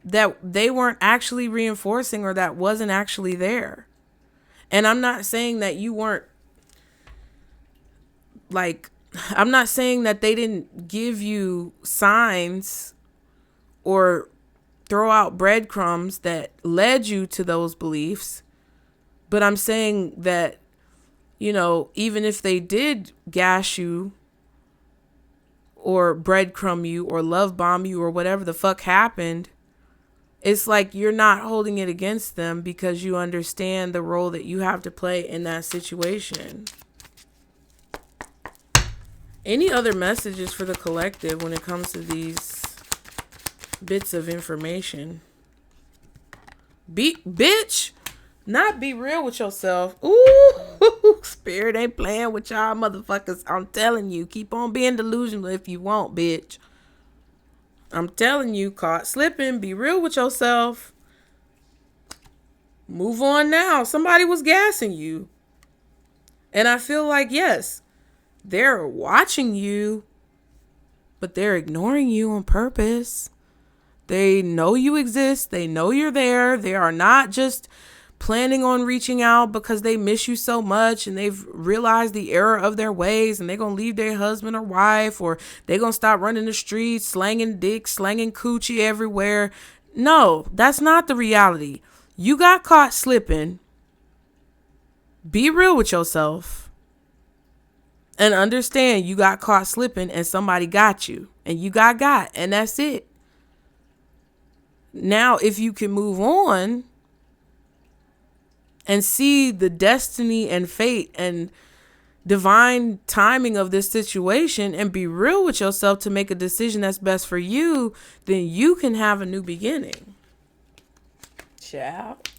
that they weren't actually reinforcing, or that wasn't actually there. And I'm not saying that you weren't, like, I'm not saying that they didn't give you signs or throw out breadcrumbs that led you to those beliefs. But I'm saying that, even if they did gash you or breadcrumb you or love bomb you or whatever the fuck happened, it's like you're not holding it against them, because you understand the role that you have to play in that situation. Any other messages for the collective when it comes to these bits of information? Bitch, not be real with yourself. Ooh, Spirit ain't playing with y'all motherfuckers. I'm telling you, keep on being delusional if you want, bitch. I'm telling you, caught slipping. Be real with yourself. Move on now. Somebody was gassing you. And I feel like, yes, they're watching you, but they're ignoring you on purpose. They know you exist. They know you're there. They are not just planning on reaching out because they miss you so much and they've realized the error of their ways and they're going to leave their husband or wife, or they're going to stop running the streets, slanging dicks, slanging coochie everywhere. No, that's not the reality. You got caught slipping. Be real with yourself and understand you got caught slipping and somebody got you and you got, and that's it. Now, if you can move on and see the destiny and fate and divine timing of this situation and be real with yourself to make a decision that's best for you, then you can have a new beginning. Child.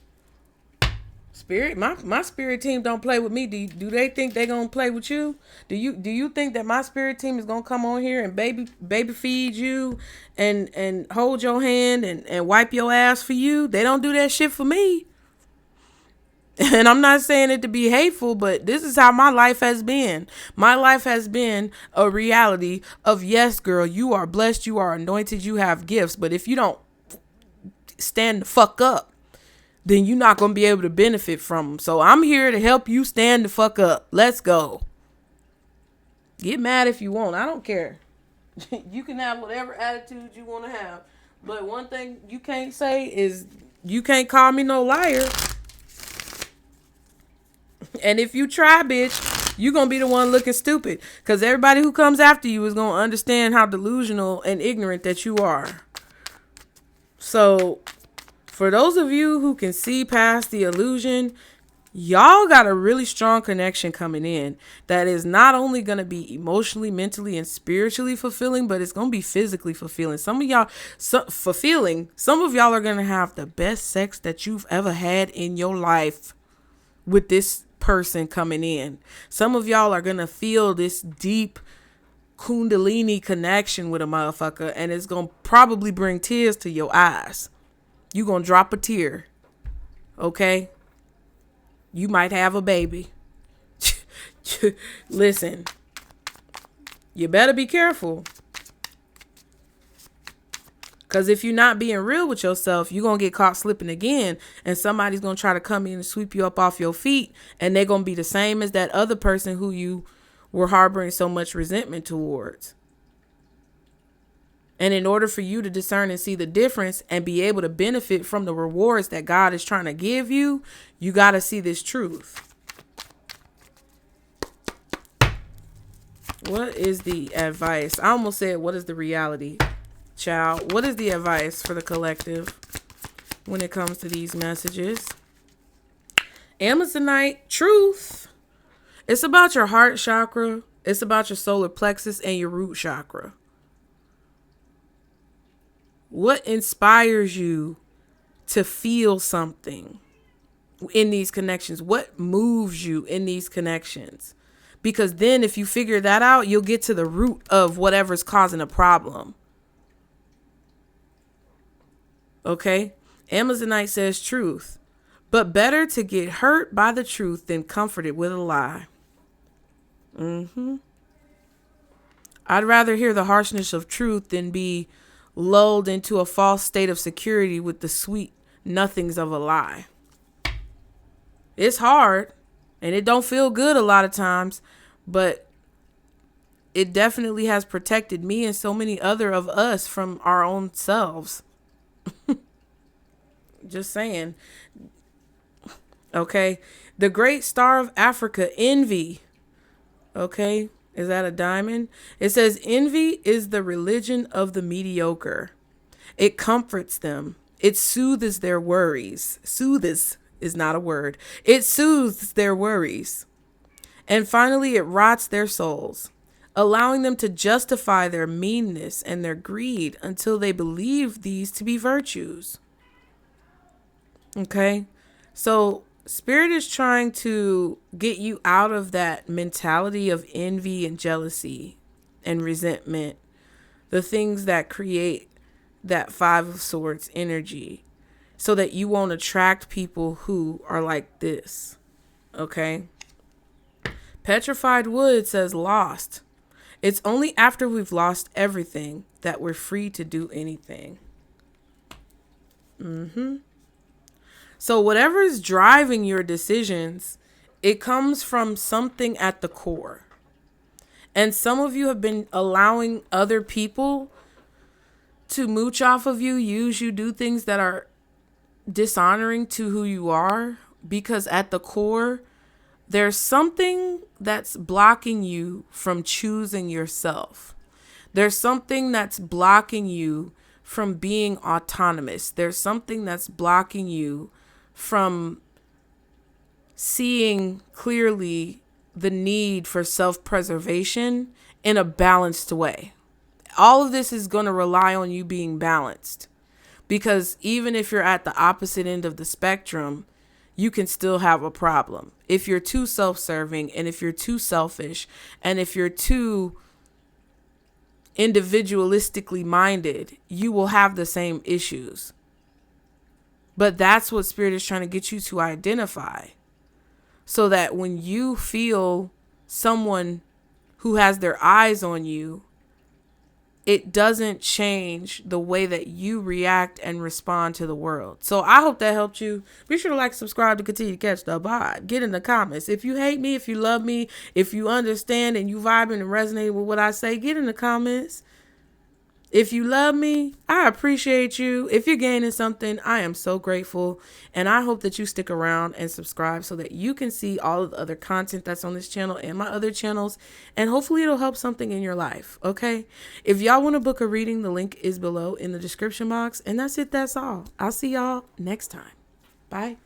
Spirit, my spirit team don't play with me. Do they think they gonna play with you? Do you think that my spirit team is gonna come on here and baby feed you and hold your hand and wipe your ass for you? They don't do that shit for me. And I'm not saying it to be hateful, but this is how my life has been. My life has been a reality of, yes, girl, you are blessed, you are anointed, you have gifts. But if you don't stand the fuck up, then you're not going to be able to benefit from them. So I'm here to help you stand the fuck up. Let's go. Get mad if you want. I don't care. You can have whatever attitude you want to have. But one thing you can't say is you can't call me no liar. And if you try, bitch, you're going to be the one looking stupid. Because everybody who comes after you is going to understand how delusional and ignorant that you are. So for those of you who can see past the illusion, y'all got a really strong connection coming in that is not only going to be emotionally, mentally, and spiritually fulfilling, but it's going to be physically fulfilling. Some of y'all are going to have the best sex that you've ever had in your life with this person coming in. Some of y'all are going to feel this deep kundalini connection with a motherfucker, and it's going to probably bring tears to your eyes. You gonna drop a tear. Okay? You might have a baby. Listen. You better be careful. Because if you're not being real with yourself, you're going to get caught slipping again. And somebody's going to try to come in and sweep you up off your feet. And they're going to be the same as that other person who you were harboring so much resentment towards. And in order for you to discern and see the difference and be able to benefit from the rewards that God is trying to give you, you got to see this truth. What is the advice? I almost said, what is the reality? Child, what is the advice for the collective when it comes to these messages? Amazonite, truth. It's about your heart chakra. It's about your solar plexus and your root chakra. What inspires you to feel something in these connections? What moves you in these connections? Because then if you figure that out, you'll get to the root of whatever's causing a problem. Okay? Amazonite says truth. But better to get hurt by the truth than comforted with a lie. I'd rather hear the harshness of truth than be lulled into a false state of security with the sweet nothings of a lie. It's hard and it don't feel good a lot of times, but it definitely has protected me and so many other of us from our own selves. Just saying. Okay. The great star of Africa, envy. Okay. Is that a diamond? It says envy is the religion of the mediocre. It comforts them. It soothes their worries. Soothes is not a word. It soothes their worries. And finally, it rots their souls, allowing them to justify their meanness and their greed until they believe these to be virtues. Okay? So Spirit is trying to get you out of that mentality of envy and jealousy and resentment, the things that create that Five of Swords energy, so that you won't attract people who are like this. Okay? Petrified Wood says lost. It's only after we've lost everything that we're free to do anything. So whatever is driving your decisions, it comes from something at the core. And some of you have been allowing other people to mooch off of you, use you, do things that are dishonoring to who you are, because at the core, there's something that's blocking you from choosing yourself. There's something that's blocking you from being autonomous. There's something that's blocking you from seeing clearly the need for self-preservation in a balanced way. All of this is going to rely on you being balanced, because even if you're at the opposite end of the spectrum, you can still have a problem. If you're too self-serving, and if you're too selfish, and if you're too individualistically minded, you will have the same issues. But that's what Spirit is trying to get you to identify, so that when you feel someone who has their eyes on you, it doesn't change the way that you react and respond to the world. So I hope that helped you. Be sure to like, subscribe to continue to catch the vibe. Get in the comments. If you hate me, if you love me, if you understand and you vibing and resonate with what I say, get in the comments. If you love me, I appreciate you. If you're gaining something, I am so grateful. And I hope that you stick around and subscribe so that you can see all of the other content that's on this channel and my other channels. And hopefully it'll help something in your life. Okay? If y'all want to book a reading, the link is below in the description box. And that's it. That's all. I'll see y'all next time. Bye.